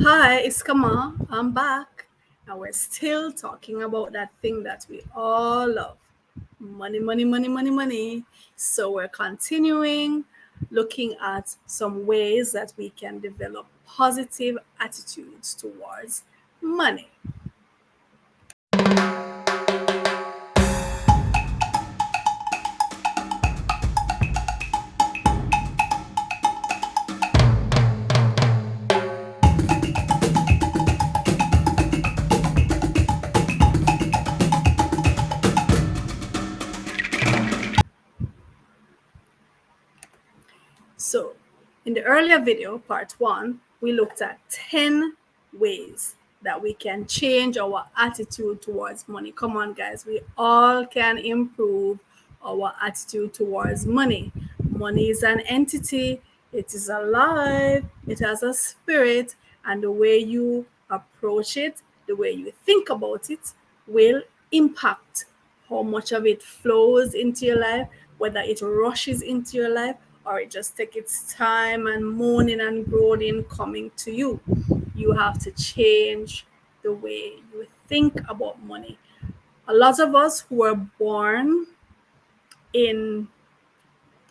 Hi, it's Kama. I'm back. And we're still talking about that thing that we all love money, money, money, money, money. So we're continuing looking at some ways that we can develop positive attitudes towards money. So, in the earlier video, part one, we looked at 10 ways that we can change our attitude towards money. Come on, guys, we all can improve our attitude towards money. Money is an entity, it is alive, it has a spirit, and the way you approach it, the way you think about it, will impact how much of it flows into your life, whether it rushes into your life or it just takes its time and moaning and groaning coming to you. You have to change the way you think about money. A lot of us who were born in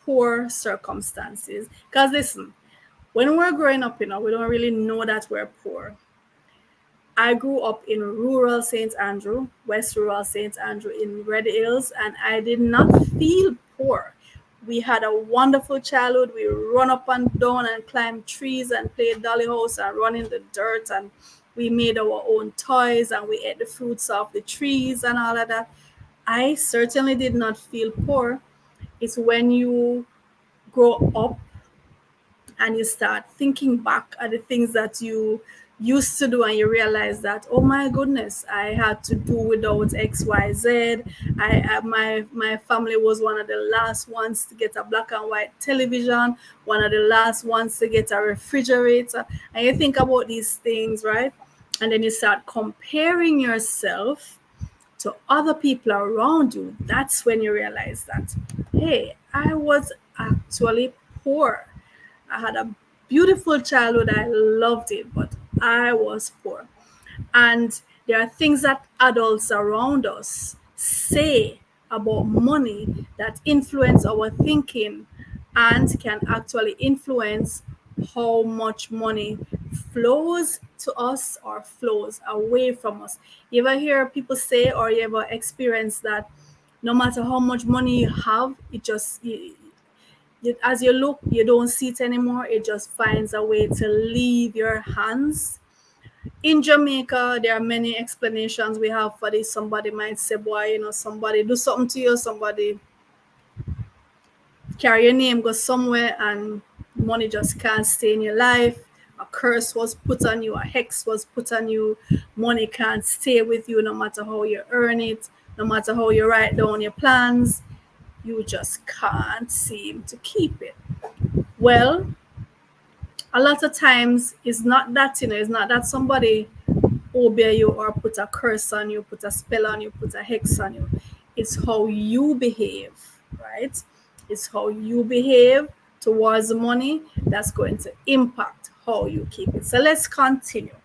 poor circumstances, because listen, when we're growing up, we don't really know that we're poor. I grew up in rural St. Andrew, West Rural St. Andrew in Red Hills, and I did not feel poor. We had a wonderful childhood. We run up and down and climbed trees and played dolly house and run in the dirt, and we made our own toys and we ate the fruits off the trees and all of that. I certainly did not feel poor. It's when you grow up and you start thinking back at the things that you used to do and you realize that, oh my goodness, I had to do without XYZ. My family was one of the last ones to get a black and white television, one of the last ones to get a refrigerator. And you think about these things, right? And then you start comparing yourself to other people around you. That's when you realize that, hey, I was actually poor. I had a beautiful childhood. I loved it, but I was poor. And there are things that adults around us say about money that influence our thinking and can actually influence how much money flows to us or flows away from us. You ever hear people say, or you ever experience that no matter how much money you have, as you look, you don't see it anymore. It just finds a way to leave your hands. In Jamaica, there are many explanations we have for this. Somebody might say, boy, somebody do something to you, somebody carry your name, go somewhere, and money just can't stay in your life. A curse was put on you, a hex was put on you. Money can't stay with you no matter how you earn it, no matter how you write down your plans. You just can't seem to keep it. Well, a lot of times it's not that, it's not that somebody obey you or put a curse on you, put a spell on you, put a hex on you. It's how you behave, right? It's how you behave towards money that's going to impact how you keep it. So let's continue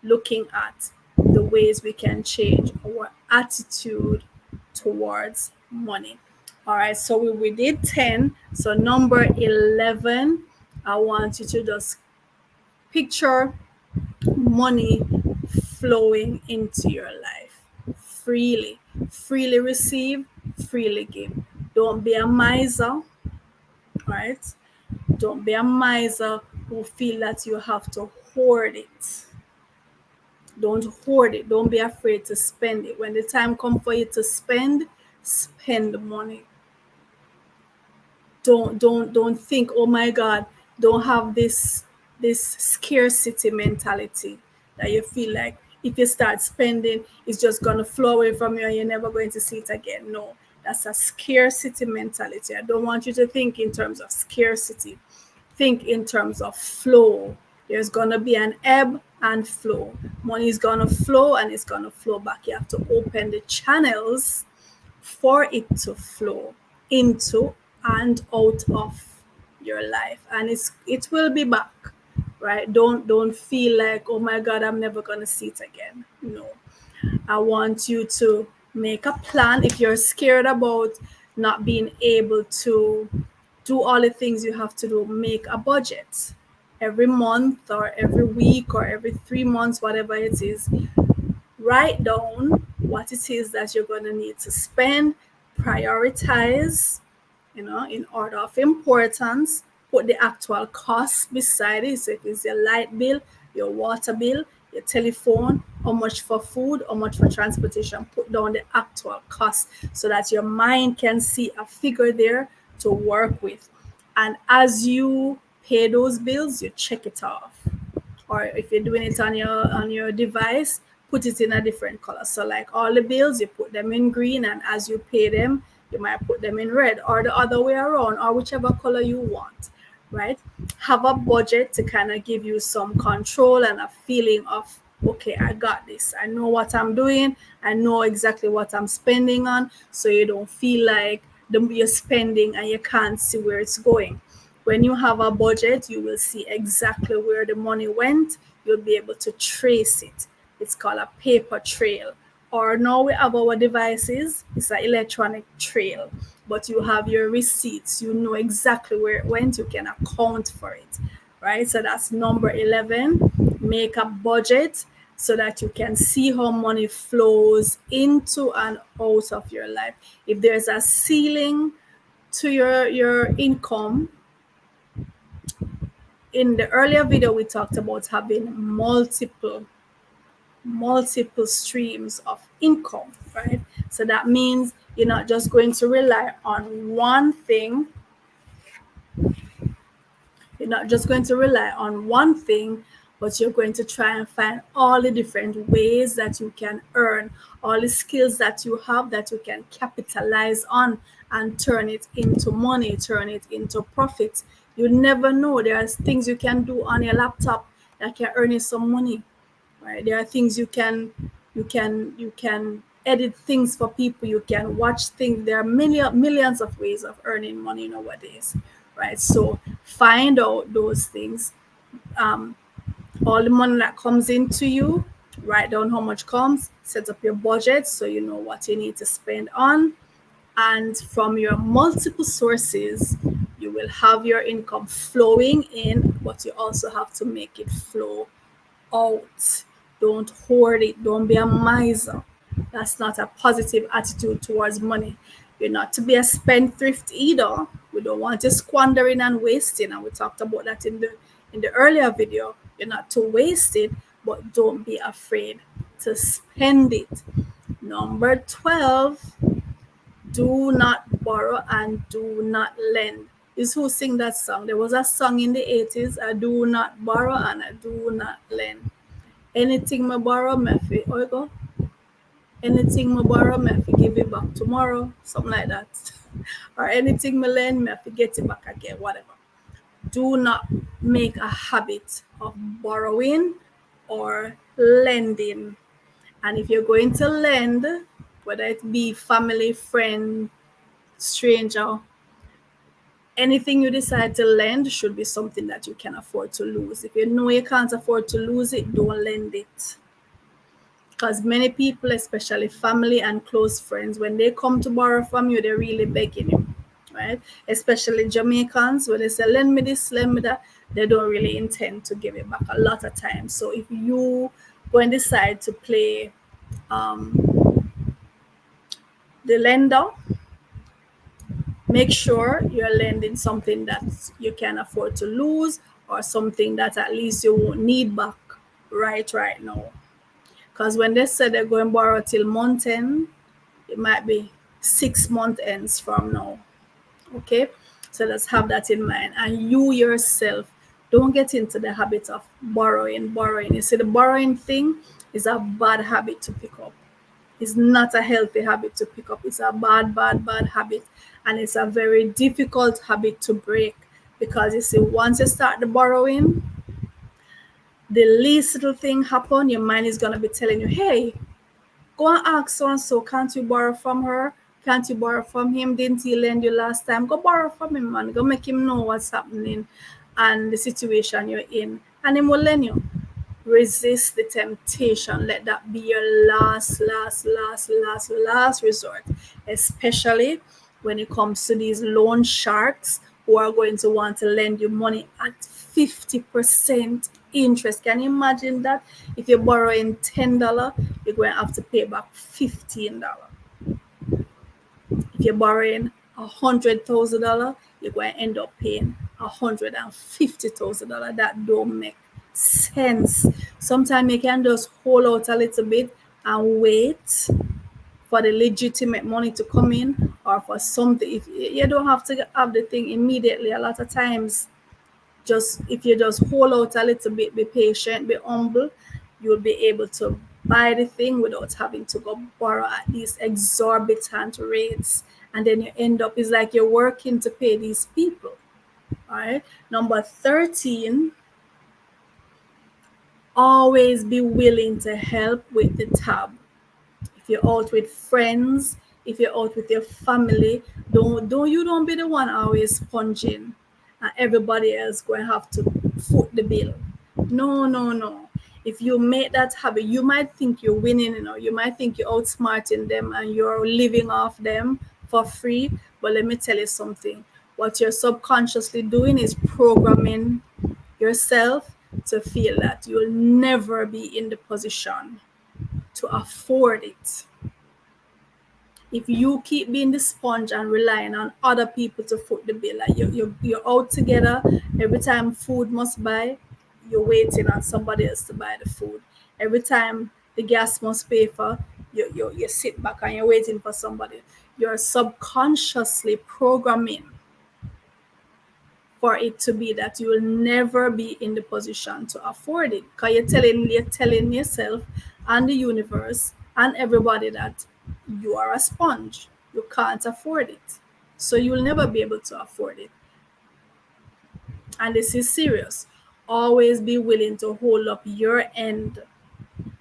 looking at the ways we can change our attitude towards money. All right, so we did 10. So number 11, I want you to just picture money flowing into your life freely. Freely receive, freely give. Don't be a miser, right? Don't be a miser who feel that you have to hoard it. Don't hoard it. Don't be afraid to spend it. When the time comes for you to spend money. Don't think, oh my God, don't have this scarcity mentality that you feel like if you start spending, it's just gonna flow away from you and you're never going to see it again. No, that's a scarcity mentality. I don't want you to think in terms of scarcity. Think in terms of flow. There's gonna be an ebb and flow. Money is gonna flow and it's gonna flow back. You have to open the channels for it to flow into and out of your life, and it will be back. right? Don't feel like, oh my God, I'm never gonna see it again. No, I want you to make a plan. If you're scared about not being able to do all the things you have to do, make a budget every month or every week or every 3 months, whatever it is. Write down what it is that you're going to need to spend, prioritize, in order of importance, put the actual cost beside it. So if it's your light bill, your water bill, your telephone, how much for food, how much for transportation, put down the actual cost so that your mind can see a figure there to work with. And as you pay those bills, you check it off. Or if you're doing it on your device, put it in a different color. So like all the bills, you put them in green, and as you pay them, you might put them in red, or the other way around, or whichever color you want, right? Have a budget to kind of give you some control and a feeling of, okay, I got this. I know what I'm doing. I know exactly what I'm spending on. So you don't feel like you're spending and you can't see where it's going. When you have a budget, you will see exactly where the money went. You'll be able to trace it. It's called a paper trail. Or now we have our devices, it's an electronic trail. But you have your receipts, you know exactly where it went, you can account for it. Right? So that's number 11. Make a budget so that you can see how money flows into and out of your life. If there's a ceiling to your income, in the earlier video we talked about having multiple streams of income, right? So that means you're not just going to rely on one thing. You're not just going to rely on one thing, but you're going to try and find all the different ways that you can earn, all the skills that you have that you can capitalize on and turn it into money, turn it into profit. You never know. There are things you can do on your laptop that can earn you some money, right? There are things you can edit things for people, you can watch things. There are millions of ways of earning money nowadays, right? So find out those things. All the money that comes into you, write down how much comes, set up your budget so you know what you need to spend on. And from your multiple sources, you will have your income flowing in, but you also have to make it flow out. Don't hoard it. Don't be a miser. That's not a positive attitude towards money. You're not to be a spendthrift either. We don't want to squandering and wasting. And we talked about that in the earlier video. You're not to waste it, but don't be afraid to spend it. Number 12, do not borrow and do not lend. Is who sing that song? There was a song in the 80s, I do not borrow and I do not lend. Anything me borrow, me fi oigo. Anything me borrow, me fi give it back tomorrow. Something like that. Or anything me lend, me fi get it back again, whatever. Do not make a habit of borrowing or lending. And if you're going to lend, whether it be family, friend, stranger, anything you decide to lend should be something that you can afford to lose. If you know you can't afford to lose it, don't lend it. Because many people, especially family and close friends, when they come to borrow from you, they're really begging you, right? Especially Jamaicans, when they say, lend me this, lend me that, they don't really intend to give it back a lot of times. So if you go and decide to play the lender, make sure you're lending something that you can afford to lose, or something that at least you won't need back right now. Because when they said they're going to borrow till month end, it might be 6 month ends from now. Okay, so let's have that in mind. And you yourself, don't get into the habit of borrowing. You see, the borrowing thing is a bad habit to pick up. It's not a healthy habit to pick up. It's a bad habit, and it's a very difficult habit to break. Because you see, once you start the borrowing, the least little thing happen, your mind is gonna be telling you, hey, go and ask so and so, can't you borrow from her? Can't you borrow from him? Didn't he lend you last time? Go borrow from him, man. Go make him know what's happening and the situation you're in. And him will learn you. Resist the temptation. Let that be your last resort, especially when it comes to these loan sharks who are going to want to lend you money at 50% interest. Can you imagine that? If you're borrowing $10, you're going to have to pay back $15. If you're borrowing $100,000, you're going to end up paying $150,000. That don't make sense. Sometimes you can just hold out a little bit and wait for the legitimate money to come in, or for something. If you don't have to have the thing immediately, a lot of times, just if you just hold out a little bit, be patient, be humble, you'll be able to buy the thing without having to go borrow at these exorbitant rates. And then you end up, it's like you're working to pay these people. All right. Number 13, always be willing to help with the tab. If you're out with friends, if you're out with your family, don't be the one always sponging and everybody else going to have to foot the bill. No. If you make that habit, you might think you're winning, you might think you're outsmarting them and you're living off them for free. But let me tell you something. What you're subconsciously doing is programming yourself to feel that you'll never be in the position to afford it. If you keep being the sponge and relying on other people to foot the bill, like you're out together, every time food must buy, you're waiting on somebody else to buy the food. Every time the gas must pay for, you sit back and you're waiting for somebody. You're subconsciously programming for it to be that you will never be in the position to afford it, because you're telling yourself and the universe and everybody that you are a sponge. You can't afford it, so you'll never be able to afford it. And this is serious. Always be willing to hold up your end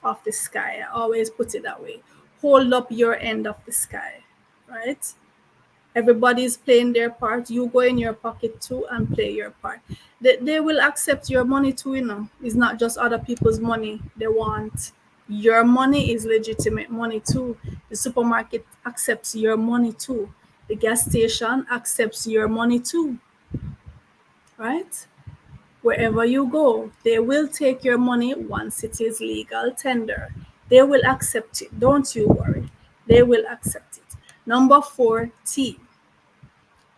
of the sky. I always put it that way. Hold up your end of the sky, right? Everybody's playing their part. You go in your pocket too and play your part. They will accept your money too. It's not just other people's money they want. Your money is legitimate money too. The supermarket accepts your money too. The gas station accepts your money too, right? Wherever you go, they will take your money once it is legal tender. They will accept it. Don't you worry. They will accept it. Number 14.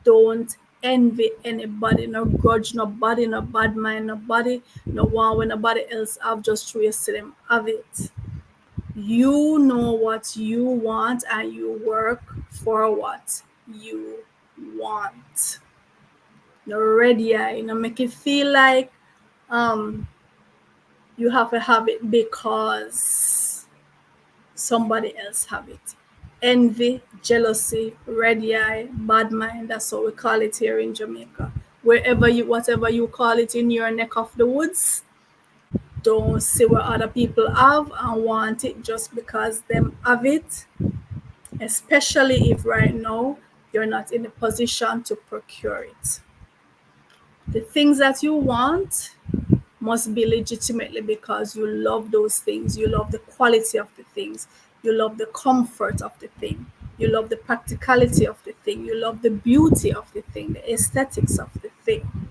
Don't envy anybody, no grudge nobody, no bad mind nobody, no one when nobody else have, just through you see them have it. You know what you want and you work for what you want. You're ready, make it feel like you have to have it because somebody else have it. Envy, jealousy, red eye, bad mind, that's what we call it here in Jamaica. Whatever you call it in your neck of the woods, don't see what other people have and want it just because them have it, especially if right now you're not in a position to procure it. The things that you want must be legitimately because you love those things. You love the quality of the things. You love the comfort of the thing. You love the practicality of the thing. You love the beauty of the thing, the aesthetics of the thing.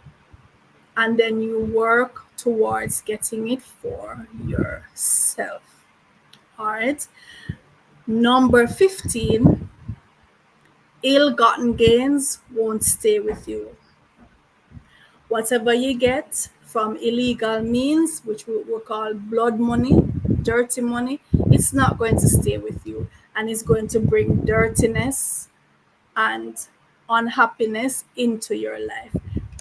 And then you work towards getting it for yourself. All right. Number 15, ill-gotten gains won't stay with you. Whatever you get from illegal means, which we will call blood money, dirty money, it's not going to stay with you, and it's going to bring dirtiness and unhappiness into your life.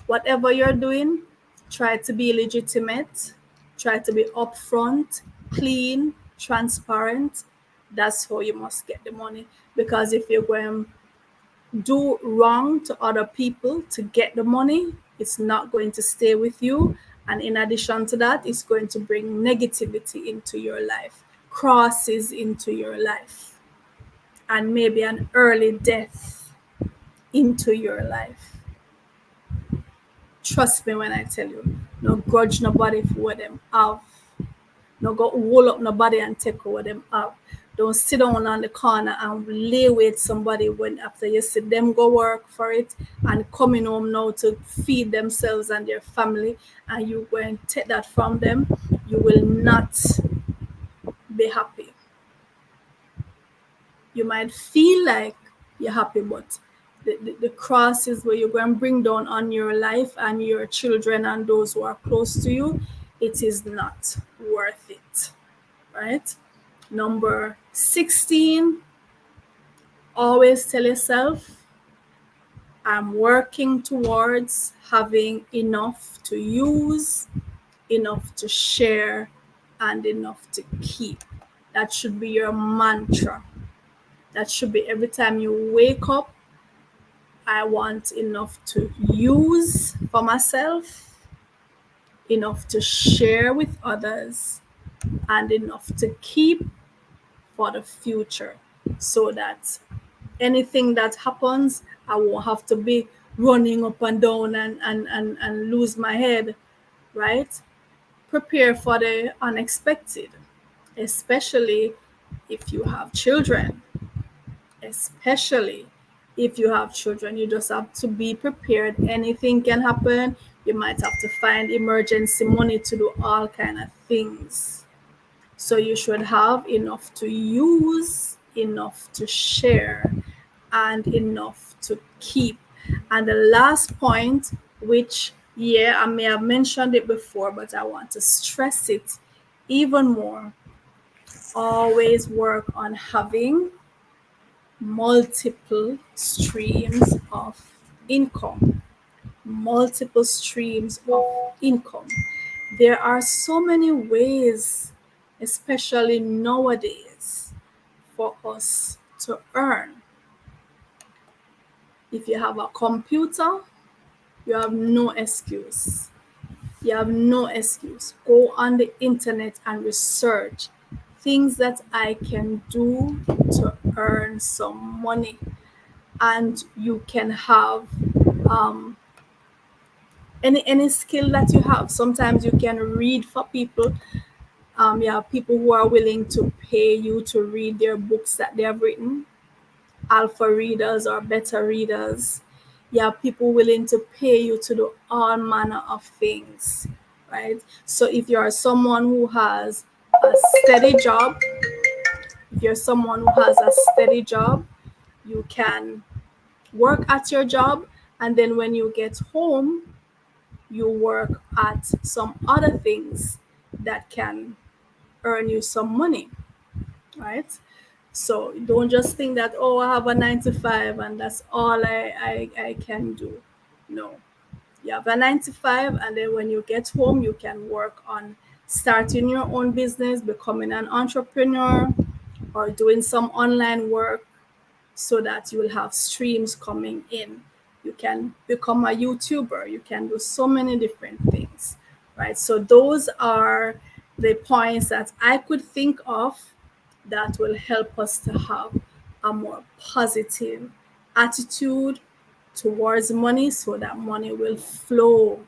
Whatever you're doing, try to be legitimate, try to be upfront, clean, transparent. That's how you must get the money. Because if you're going to do wrong to other people to get the money, it's not going to stay with you. And in addition to that, it's going to bring negativity into your life, crosses into your life, and maybe an early death into your life. Trust me when I tell you, no grudge nobody for what them have. No go wall up nobody and take what them have. Don't sit down on the corner and lay with somebody when after you see them go work for it and coming home now to feed themselves and their family, and you go and take that from them. You will not be happy. You might feel like you're happy, but the crosses where you're going to bring down on your life and your children and those who are close to you, it is not worth it, right? Number 16, always tell yourself, I'm working towards having enough to use, enough to share, and enough to keep. That should be your mantra. That should be every time you wake up. I want enough to use for myself, enough to share with others, and enough to keep for the future, so that anything that happens, I won't have to be running up and down and lose my head, right? Prepare for the unexpected, especially if you have children. Especially if you have children, you just have to be prepared. Anything can happen. You might have to find emergency money to do all kind of things. So you should have enough to use, enough to share, and enough to keep. And the last point, which, yeah, I may have mentioned it before, but I want to stress it even more. Always work on having multiple streams of income. Multiple streams of income. There are so many ways, especially nowadays, for us to earn. If you have a computer, you have no excuse. You have no excuse. Go on the internet and research things that I can do to earn some money. And you can have any skill that you have. Sometimes you can read for people. You have people who are willing to pay you to read their books that they have written, alpha readers or beta readers. You have people willing to pay you to do all manner of things, right? So if you are someone who has a steady job, if you're someone who has a steady job, you can work at your job, and then when you get home, you work at some other things that can earn you some money, right? So don't just think that, oh, I have a 9 to 5 and that's all I can do. No, you have a 9 to 5, and then when you get home, you can work on starting your own business, becoming an entrepreneur, or doing some online work, so that you will have streams coming in. You can become a YouTuber. You can do so many different things, right? So those are the points that I could think of that will help us to have a more positive attitude towards money, so that money will flow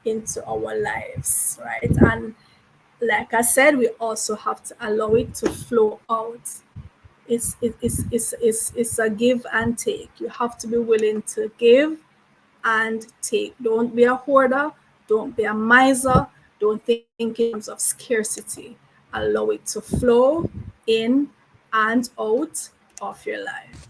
into our lives, right? And like I said, we also have to allow it to flow out. It's a give and take. You have to be willing to give and take. Don't be a hoarder. Don't be a miser. Don't think in terms of scarcity. Allow it to flow in and out of your life.